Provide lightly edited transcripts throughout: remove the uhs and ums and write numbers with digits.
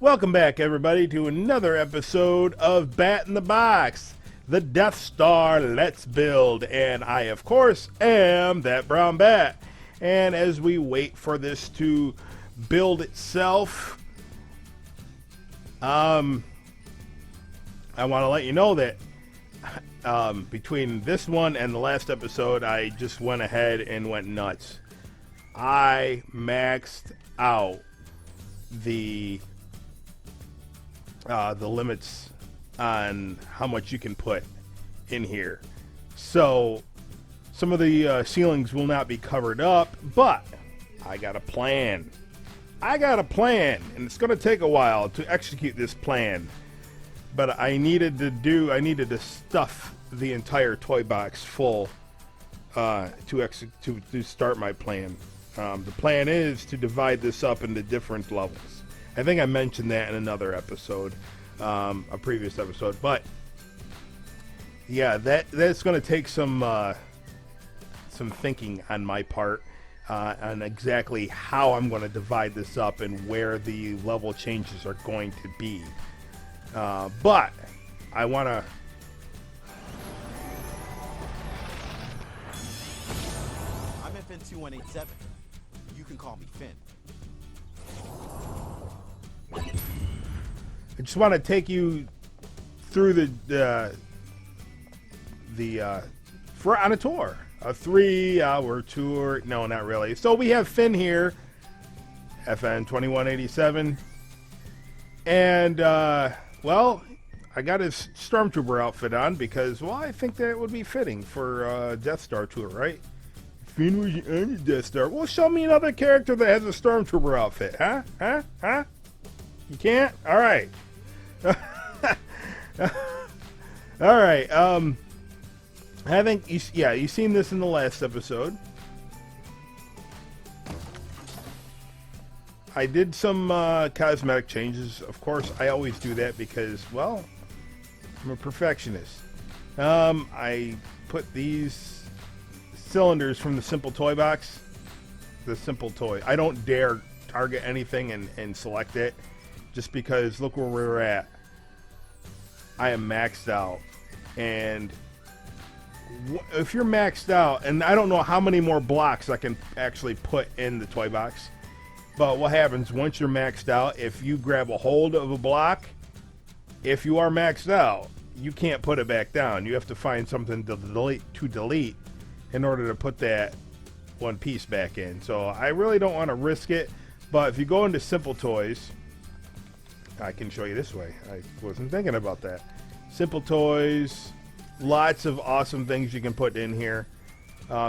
Welcome back, everybody, to another episode of Bat in the Box, the Death Star Let's Build. And I, of course, am that brown bat. And as we wait for this to build itself, I want to let you know that between this one and the last episode, I just went ahead and went nuts. I maxed out the limits on how much you can put in here. So some of the ceilings will not be covered up, but I got a plan. And it's going to take a while to execute this plan. But I needed to stuff the entire toy box full to start my plan. The plan is to divide this up into different levels. I think I mentioned that in another episode, a previous episode. But yeah, that's going to take some thinking on my part on exactly how I'm going to divide this up and where the level changes are going to be. But I want to. I'm FN 2187. You can call me Finn. I just want to take you through on a tour, a 3-hour tour. No, not really. So we have Finn here, FN 2187, and well, I got his Stormtrooper outfit on because, well, I think that would be fitting for a Death Star tour, right? Finn was on the Death Star. Well, show me another character that has a Stormtrooper outfit, huh? You can't? All right. All right. I think you've seen this in the last episode. I did some cosmetic changes. Of course, I always do that because, well, I'm a perfectionist. I put these cylinders from the Simple Toy box. The Simple Toy. I don't dare target anything and select it. Just because, look where we're at. I am maxed out. And if you're maxed out, and I don't know how many more blocks I can actually put in the toy box, but what happens once you're maxed out, if you grab a hold of a block, if you are maxed out, you can't put it back down. You have to find something to delete in order to put that one piece back in. So I really don't want to risk it, but if you go into Simple Toys, I can show you this way. I wasn't thinking about that. Simple Toys, lots of awesome things you can put in here.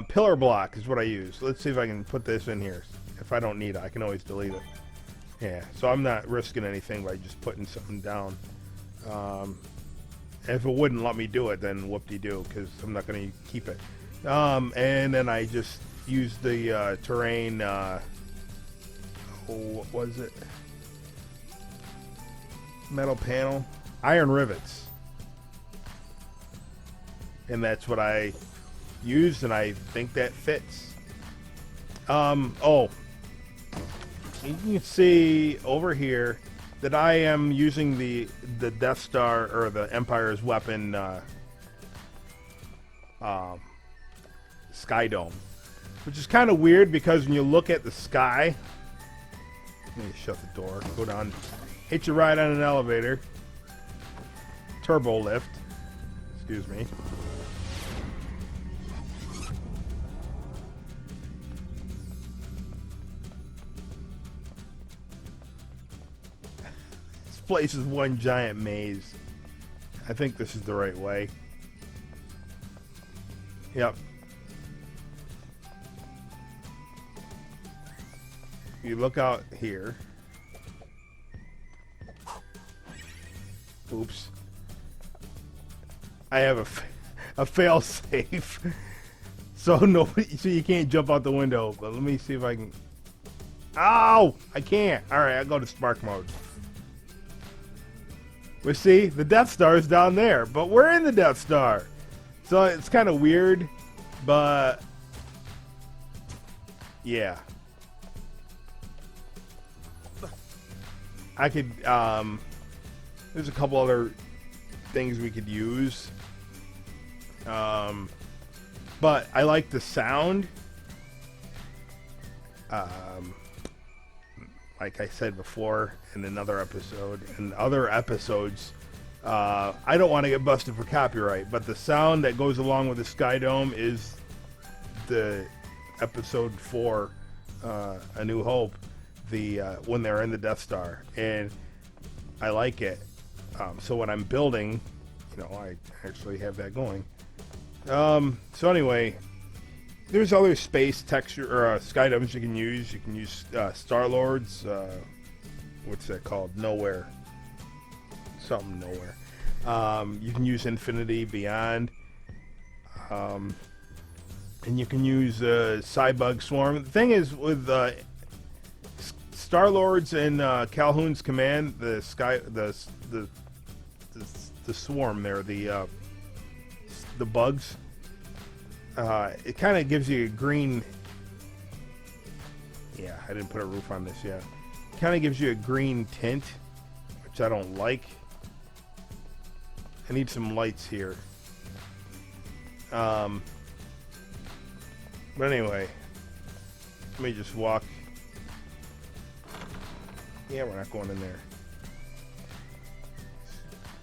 Pillar block is what I use. Let's see if I can put this in here. If I don't need it, I can always delete it. Yeah, so I'm not risking anything by just putting something down. If it wouldn't let me do it, then whoop-de-doo, because I'm not going to keep it. And then I just used the terrain, what was it? Metal panel, iron rivets, and that's what I used, and I think that fits. Oh, you can see over here that I am using the Death Star, or the Empire's weapon, Sky Dome, which is kind of weird because when you look at the sky, let me shut the door, go down, hit you right on an elevator, turbo lift, excuse me. This place is one giant maze. I think this is the right way. Yep. You look out here. Oops. I have a fail safe. So you can't jump out the window. But let me see if I can. Ow! I can't. All right, I'll go to spark mode. We see the Death Star is down there, but we're in the Death Star. So it's kind of weird, but yeah. I could, there's a couple other things we could use. But I like the sound. Like I said before in another episode, and other episodes, I don't want to get busted for copyright, but the sound that goes along with the Sky Dome is the episode 4, A New Hope, the when they're in the Death Star, and I like it. So when I'm building, I actually have that going. So anyway, there's other space texture or sky domes you can use. You can use Star-Lord's, what's that called? Nowhere. Something Nowhere. You can use Infinity Beyond. And you can use Cybug Swarm. The thing is, with Star-Lord's and Calhoun's command, the swarm there, the bugs, it kind of gives you a green. Yeah, I didn't put a roof on this yet. It kind of gives you a green tint, which I don't like. I need some lights here. But anyway, let me just walk. Yeah, we're not going in there.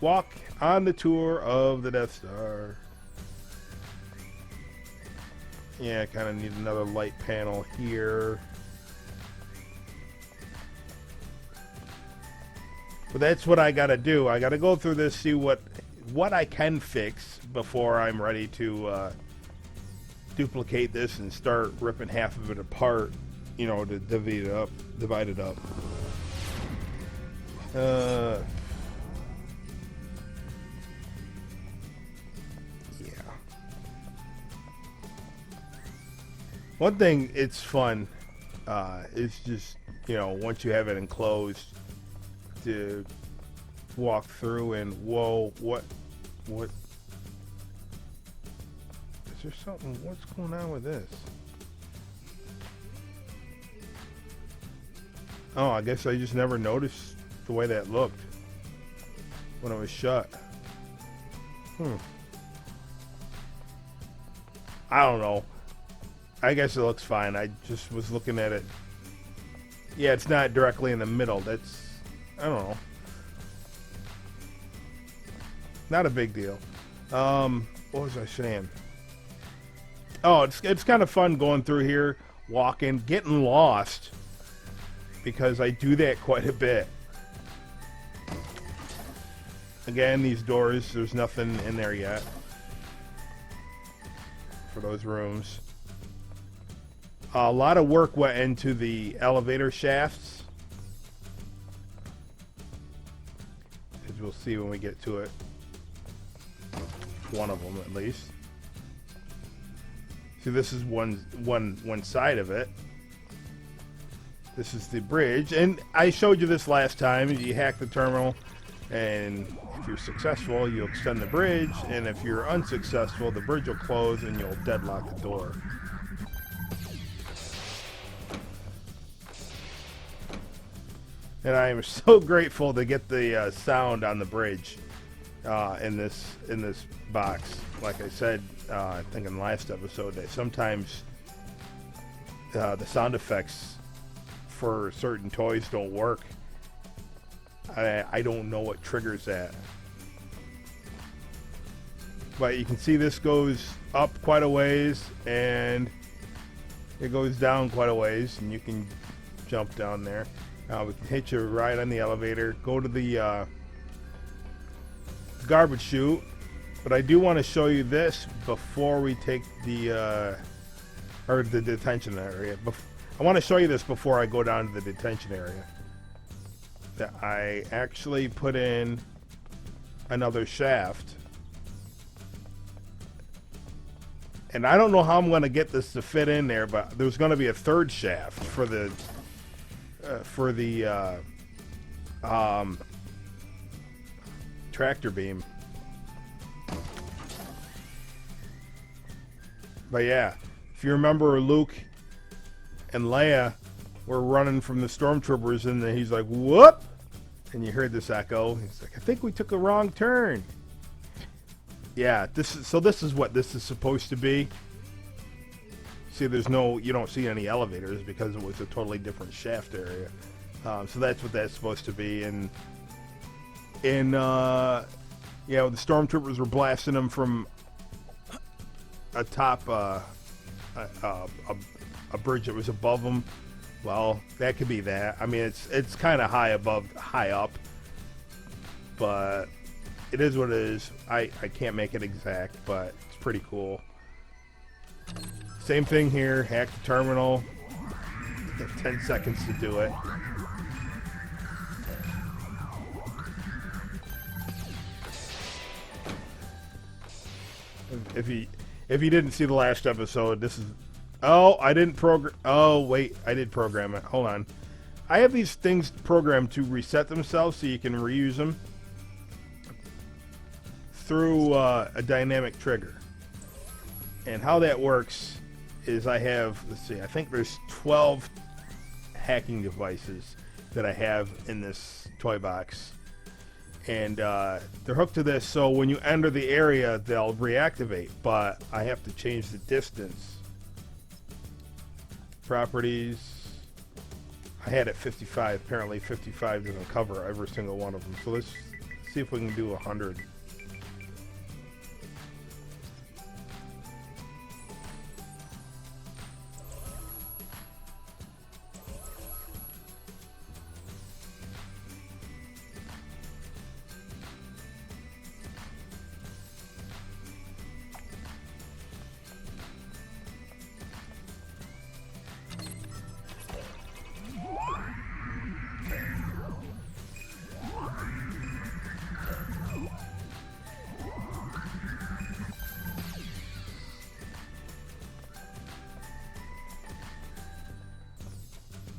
Walk on the tour of the Death Star. Yeah, I kind of need another light panel here. But that's what I got to do. I got to go through this, see what I can fix before I'm ready to duplicate this and start ripping half of it apart, to divide it up. One thing, it's fun. It's just, once you have it enclosed, to walk through and, whoa, what? Is there something? What's going on with this? Oh, I guess I just never noticed the way that looked when it was shut. I don't know. I guess it looks fine. I just was looking at it. Yeah, it's not directly in the middle. That's, I don't know. Not a big deal. What was I saying? Oh, it's kind of fun going through here, walking, getting lost, because I do that quite a bit. Again, these doors, there's nothing in there yet for those rooms. A lot of work went into the elevator shafts, as we'll see when we get to it. One of them, at least. See, this is one side of it. This is the bridge, and I showed you this last time. You hack the terminal, and if you're successful, you'll extend the bridge, and if you're unsuccessful, the bridge will close and you'll deadlock the door. And I am so grateful to get the sound on the bridge in this box. Like I said, I think in the last episode, that sometimes the sound effects for certain toys don't work. I don't know what triggers that. But you can see this goes up quite a ways, and it goes down quite a ways, and you can jump down there. We can hitch a ride on the elevator, go to the garbage chute, but I do want to show you this before we take the detention area. I want to show you this before I go down to the detention area. That I actually put in another shaft, and I don't know how I'm going to get this to fit in there, but there's going to be a third shaft for the tractor beam. But yeah, if you remember, Luke and Leia were running from the stormtroopers, and then he's like, "Whoop!" And you heard this echo. He's like, I think we took a wrong turn. Yeah, this is what this is supposed to be. See, you don't see any elevators because it was a totally different shaft area. So that's what that's supposed to be. And the stormtroopers were blasting them from atop a bridge that was above them. Well, that could be that. I mean, it's kind of high up, but it is what it is. I can't make it exact, but it's pretty cool. Same thing here. Hack the terminal. You have 10 seconds to do it. If you didn't see the last episode, this is. Oh, I didn't program. Oh, wait, I did program it. Hold on. I have these things programmed to reset themselves so you can reuse them through a dynamic trigger. And how that works is I have, let's see, I think there's 12 hacking devices that I have in this toy box. And they're hooked to this, so when you enter the area, they'll reactivate. But I have to change the distance. Properties. I had it 55. Apparently 55 doesn't cover every single one of them. So let's see if we can do 100.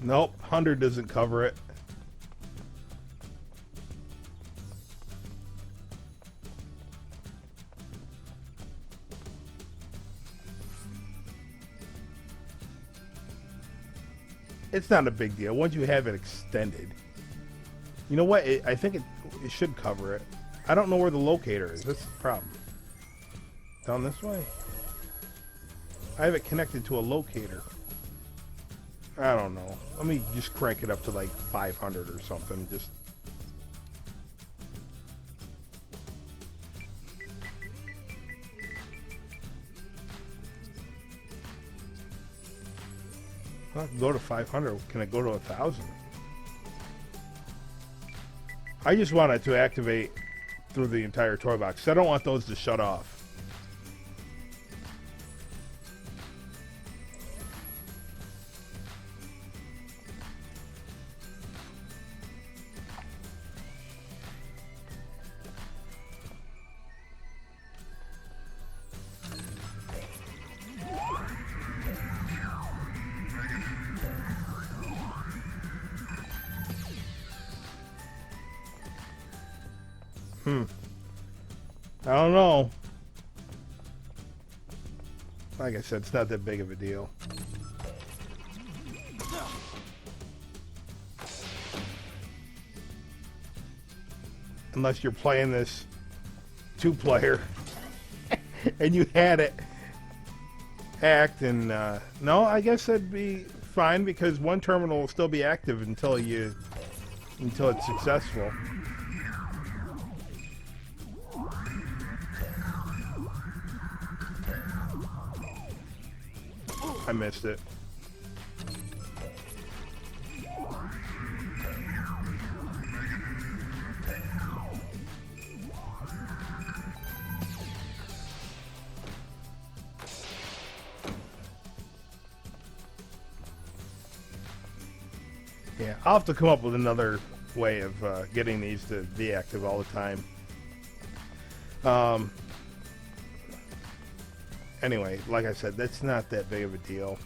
Nope, 100 doesn't cover it. It's not a big deal once you have it extended. You know what? I think it should cover it. I don't know where the locator is. That's the problem. Down this way? I have it connected to a locator. I don't know. Let me just crank it up to like 500 or something. Just. Well, I can go to 500. Can I go to 1,000? I just want it to activate through the entire toy box. I don't want those to shut off. I don't know. Like I said, it's not that big of a deal. Unless you're playing this 2-player and you had it hacked, and no, I guess that'd be fine because one terminal will still be active until it's successful. I missed it. Yeah, I'll have to come up with another way of getting these to be active all the time. Anyway, like I said, that's not that big of a deal.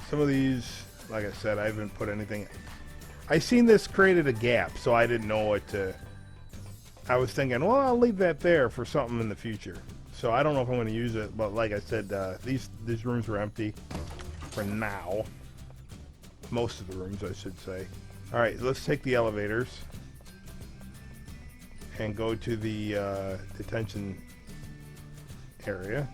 Some of these, like I said, I haven't put anything. I seen this created a gap, so I didn't know what to. I was thinking, well, I'll leave that there for something in the future. So I don't know if I'm going to use it, but like I said, these rooms are empty for now. Most of the rooms, I should say. All right, let's take the elevators and go to the detention area.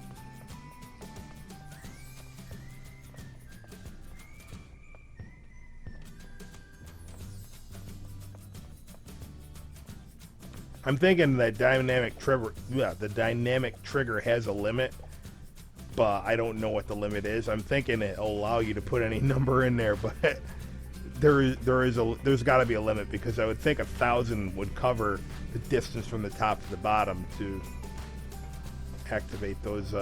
I'm thinking that the dynamic trigger has a limit, but I don't know what the limit is. I'm thinking it'll allow you to put any number in there, but there's got to be a limit, because I would think 1,000 would cover the distance from the top to the bottom to activate those,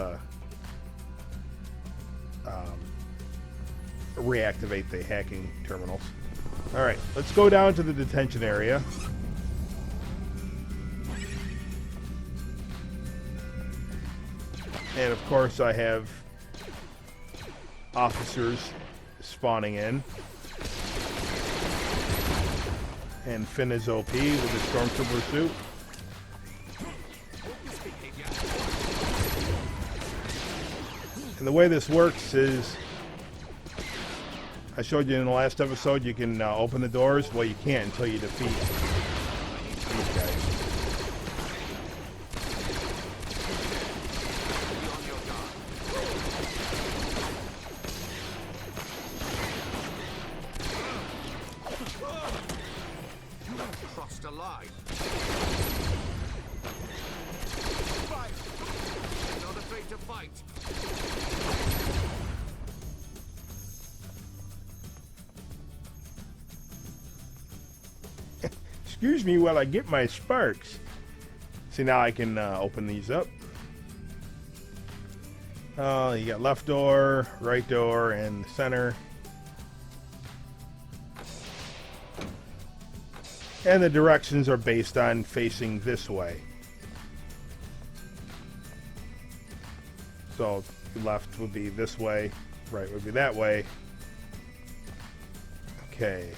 reactivate the hacking terminals. All right, let's go down to the detention area. And of course I have officers spawning in. And Finn is OP with his Stormtrooper suit. And the way this works is, I showed you in the last episode, you can open the doors. Well, you can't until you defeat these guys. Crossed a line. Fight. Not afraid to fight. Excuse me while I get my sparks. See, now I can open these up. You got left door, right door, and the center. And the directions are based on facing this way. So left would be this way, right would be that way. Okay.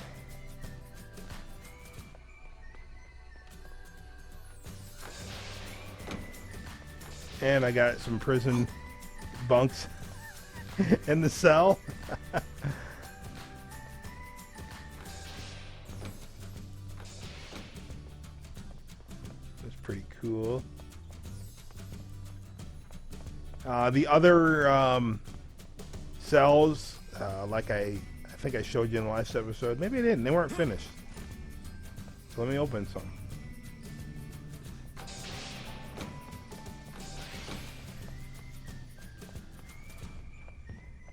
And I got some prison bunks in the cell. That's pretty cool. The other cells, like I think I showed you in the last episode. Maybe I didn't. They weren't finished. So let me open some.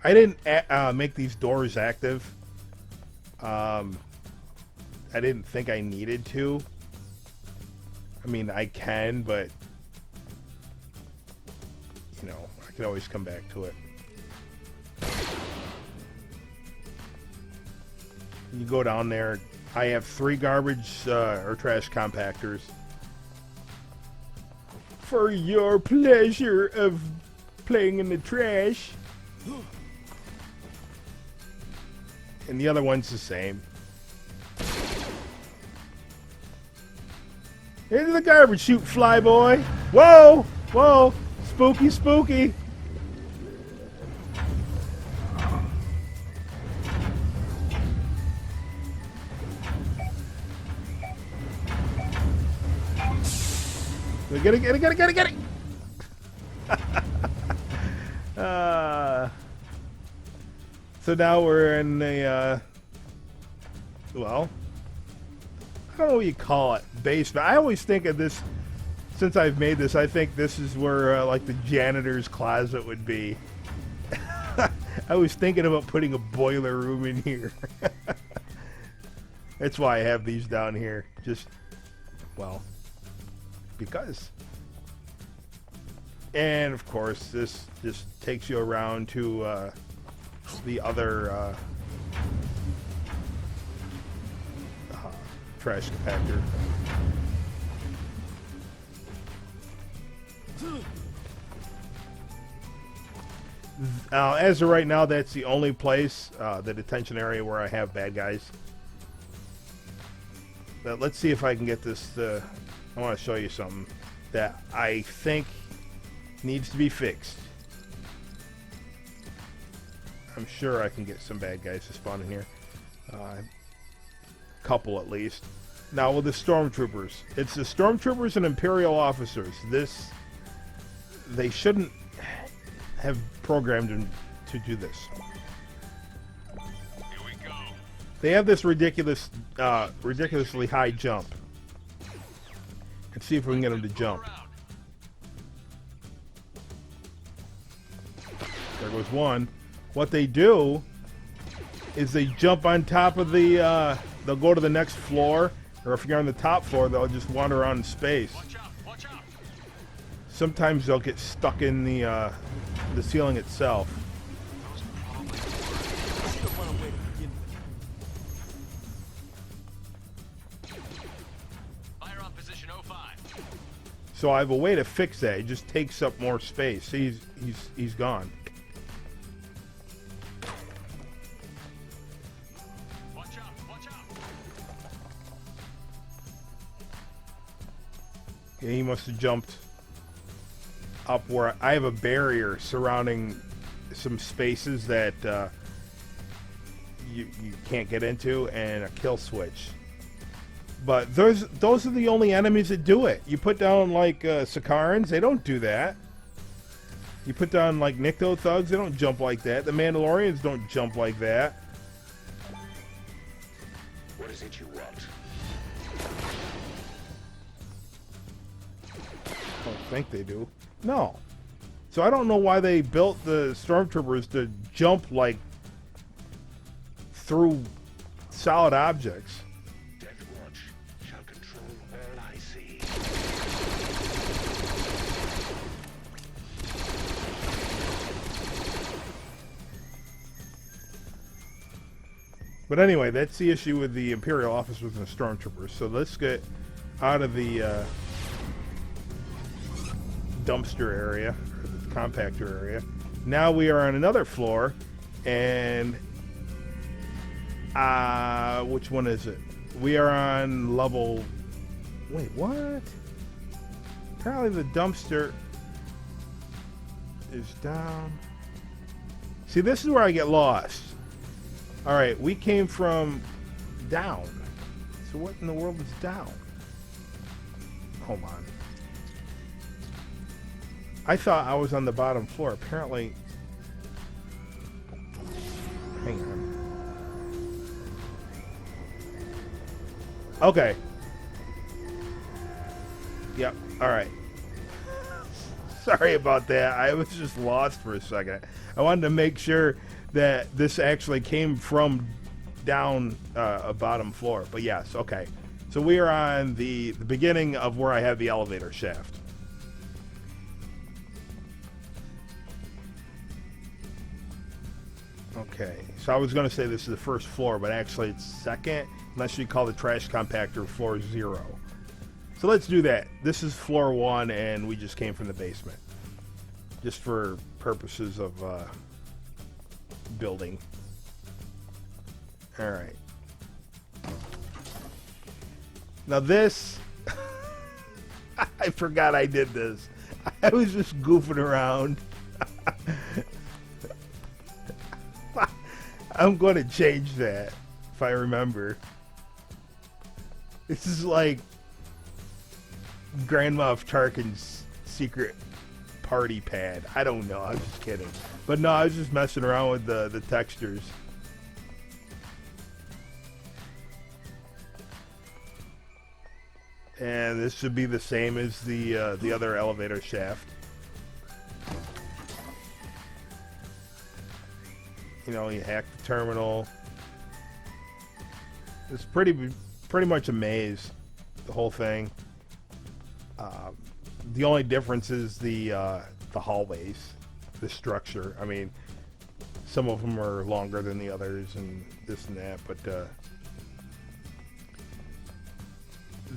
I didn't make these doors active. I didn't think I needed to. I mean, I can, but you know, I can always come back to it. You go down there. I have 3 garbage or trash compactors for your pleasure of playing in the trash. And the other one's the same. Into the garbage chute, flyboy. Whoa! Whoa! Spooky, spooky. Get it! So now we're in the, well, I don't know what you call it, basement. I always think of this, since I've made this, I think this is where, like, the janitor's closet would be. I was thinking about putting a boiler room in here. That's why I have these down here. Just, well, because. And, of course, this just takes you around to, the other trash compactor. As of right now, that's the only place, the detention area, where I have bad guys. But let's see if I can get this. I want to show you something that I think Needs to be fixed. I'm sure I can get some bad guys to spawn in here. Couple at least. Now with the stormtroopers. It's the stormtroopers and Imperial officers. They shouldn't have programmed them to do this. Here we go. They have this ridiculously high jump. Let's see if we can get them to jump. There goes one. What they do is they jump on top of the, they'll go to the next floor, or if you're on the top floor, they'll just wander around in space. Watch out, watch out. Sometimes they'll get stuck in the ceiling itself. Fire on position 05. So I have a way to fix that. It just takes up more space. See, he's gone. Watch out, watch out. Yeah, he must have jumped up where I have a barrier surrounding some spaces that you can't get into, and a kill switch. But those are the only enemies that do it. You put down like Sakarans, they don't do that. You put down like Nikto thugs, they don't jump like that. The Mandalorians don't jump like that. What is it you want? I don't think they do. No. So I don't know why they built the stormtroopers to jump like through solid objects. Death Watch shall control all I see. But anyway, that's the issue with the Imperial officers and the stormtroopers. So let's get out of the dumpster area, or the compactor area. Now we are on another floor, and which one is it? We are on level. Wait, what? Apparently the dumpster is down. See, this is where I get lost. All right, we came from down. So what in the world is down? Hold on. I thought I was on the bottom floor. Apparently, hang on. Okay. Yep. All right. Sorry about that. I was just lost for a second. I wanted to make sure that this actually came from down a bottom floor. But yes, okay. So we are on the beginning of where I have the elevator shaft. Okay, so I was going to say this is the first floor, but actually it's second, unless you call the trash compactor floor 0. So let's do that. This is floor 1, and we just came from the basement. Just for purposes of building. Alright. Now this, I forgot I did this. I was just goofing around. I'm going to change that if I remember. This is like Grand Moff Tarkin's secret party pad. I don't know. I'm just kidding. But no, I was just messing around with the textures. And this should be the same as the other elevator shaft. You know, you hack the terminal. It's pretty much a maze, the whole thing. The only difference is the hallways, the structure. I mean, some of them are longer than the others, and this and that. But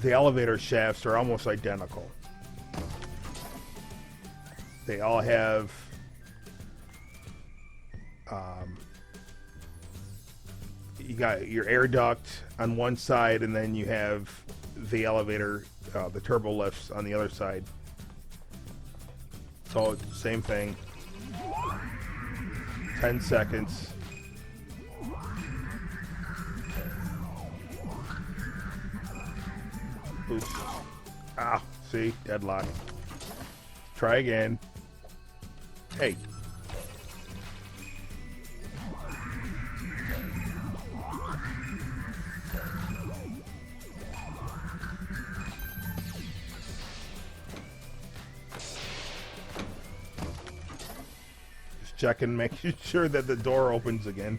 the elevator shafts are almost identical. They all have you got your air duct on one side, and then you have the elevator, the turbo lifts on the other side. So same thing. 10 seconds. Oops. Ah, see? Deadlock. Try again. Hey. Just checking, making sure that the door opens again.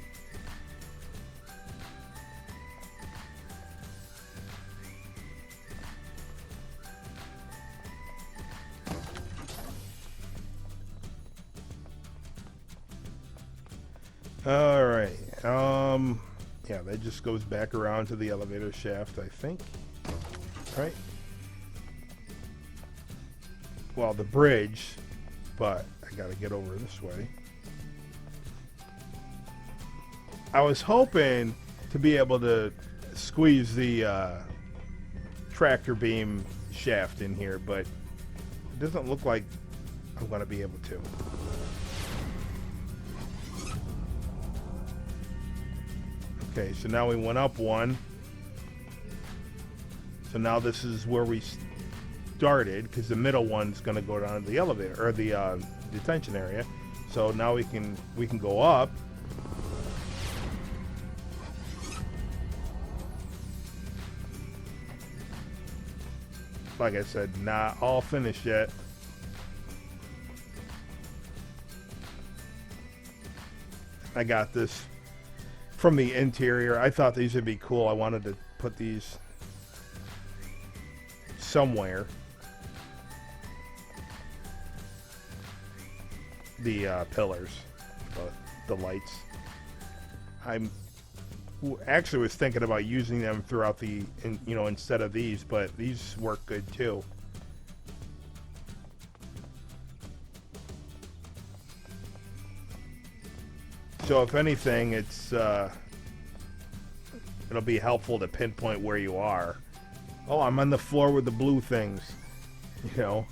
All right. Yeah, that just goes back around to the elevator shaft, I think. Right? Well, the bridge, but I gotta get over this way. I was hoping to be able to squeeze the tractor beam shaft in here, but it doesn't look like I'm gonna be able to. Okay, so now we went up one. So now this is where we started, because the middle one's going to go down to the elevator or the detention area. So now we can go up. Like I said, not all finished yet. I got this from the interior. I thought these would be cool. I wanted to put these somewhere. The pillars, the lights. I'm actually was thinking about using them throughout the, instead of these, but these work good too. So if anything, it'll be helpful to pinpoint where you are. Oh, I'm on the floor with the blue things. You know,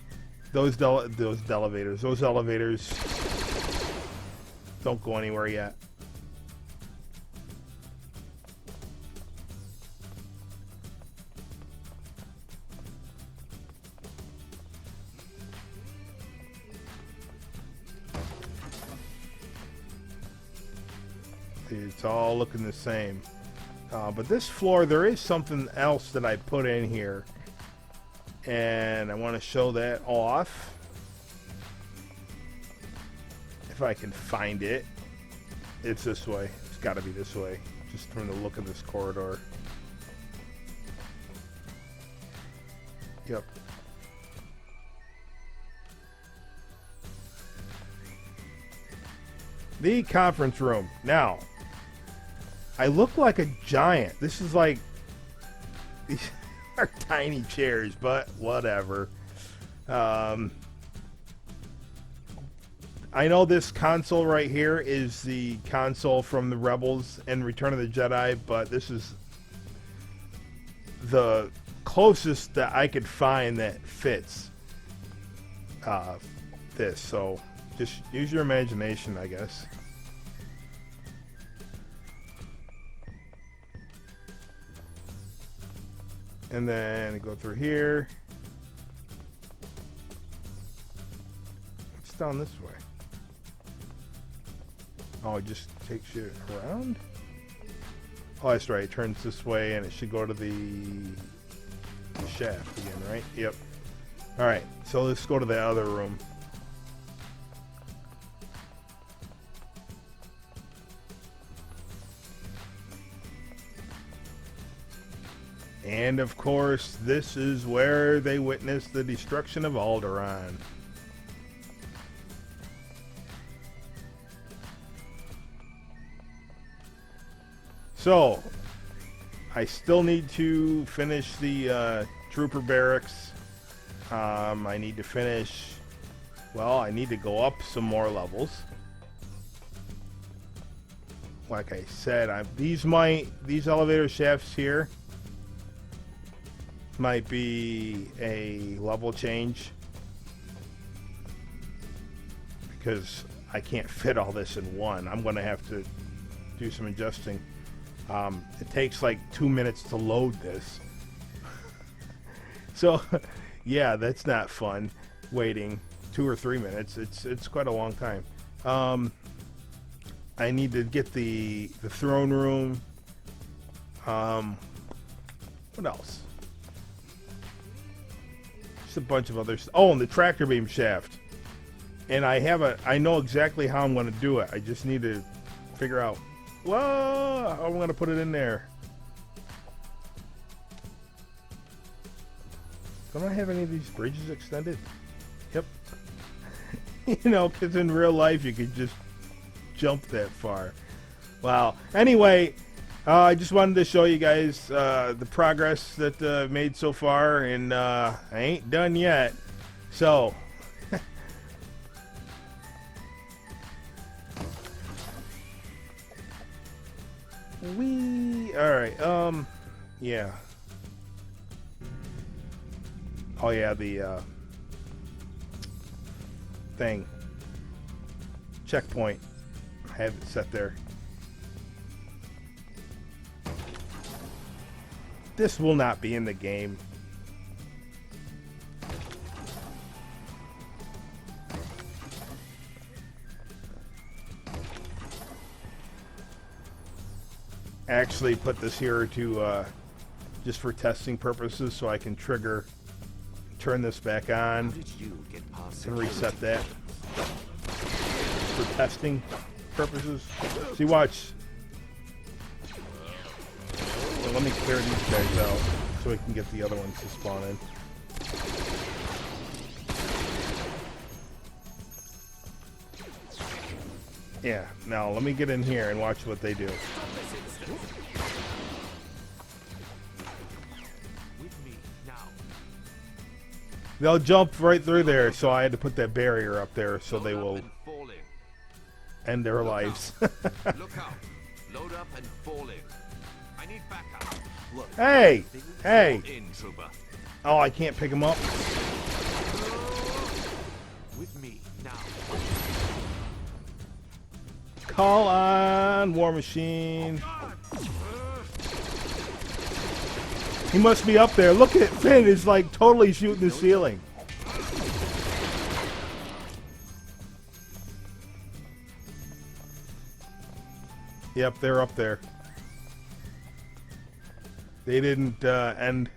those elevators don't go anywhere yet. It's all looking the same. But this floor, there is something else that I put in here. And I want to show that off. If I can find it. It's this way. It's got to be this way. Just from the look of this corridor. Yep. The conference room. Now, I look like a giant. This is like, these are tiny chairs, but whatever. I know this console right here is the console from the Rebels and Return of the Jedi, but this is the closest that I could find that fits this. So just use your imagination, I guess. And then go through here. It's down this way. Oh, it just takes you around? Oh, that's right. It turns this way and it should go to the shaft again, right? Yep. Alright, so let's go to the other room. And of course, this is where they witnessed the destruction of Alderaan. So, I still need to finish the trooper barracks. I need to finish, well, I need to go up some more levels. Like I said, these elevator shafts here might be a level change. because I can't fit all this in one. I'm going to have to do some adjusting. It takes like 2 minutes to load this. So, yeah, that's not fun. Waiting 2 or 3 minutes. It's quite a long time. I need to get the throne room. What else? Just a bunch of others. Oh, and the tractor beam shaft. And I know exactly how I'm going to do it. I just need to figure out, whoa, how I'm going to put it in there. Don't I have any of these bridges extended? Yep. You know, because in real life you could just jump that far. Wow. Anyway, I just wanted to show you guys the progress that I've made so far, and I ain't done yet. So, alright, yeah. Oh yeah, the thing. Checkpoint. I have it set there. This will not be in the game. I actually put this here to just for testing purposes, so I can turn this back on and reset that for testing purposes. See, watch. So let me clear these guys out so we can get the other ones to spawn in. Yeah, now let me get in here and watch what they do. They'll jump right through there, so I had to put that barrier up there so they will end their lives. Look out. Load up and fall in. I need backup. Look. Hey! Hey! In, trooper. Oh, I can't pick him up. With me now. Call on War Machine. He must be up there. Look at Finn is like totally shooting the ceiling. Yep, they're up there. They didn't end.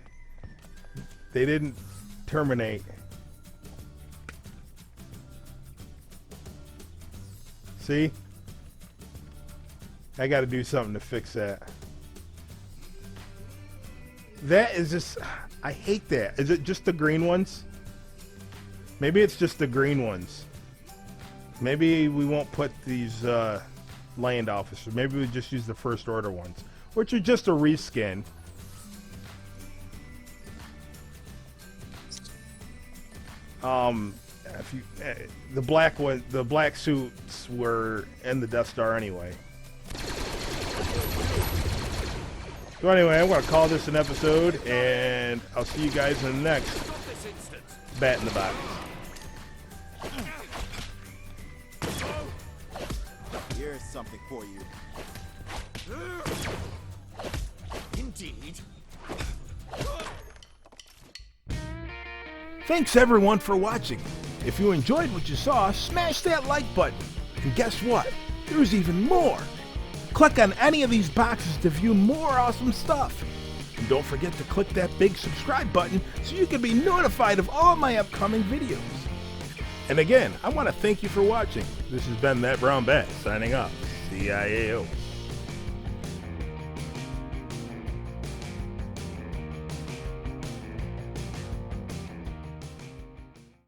They didn't terminate. See? I got to do something to fix that. That is just... I hate that. Is it just the green ones? Maybe it's just the green ones. Maybe we won't put these land officers. Maybe we just use the First Order ones, which are just a reskin. If you, the black suits were in the Death Star anyway. So anyway, I'm going to call this an episode, and I'll see you guys in the next Bat in the Box. Here's something for you. Indeed. Thanks everyone for watching. If you enjoyed what you saw, smash that like button. And guess what? There's even more. Click on any of these boxes to view more awesome stuff. And don't forget to click that big subscribe button so you can be notified of all my upcoming videos. And again, I want to thank you for watching. This has been That Brown Bat signing off. CIAO.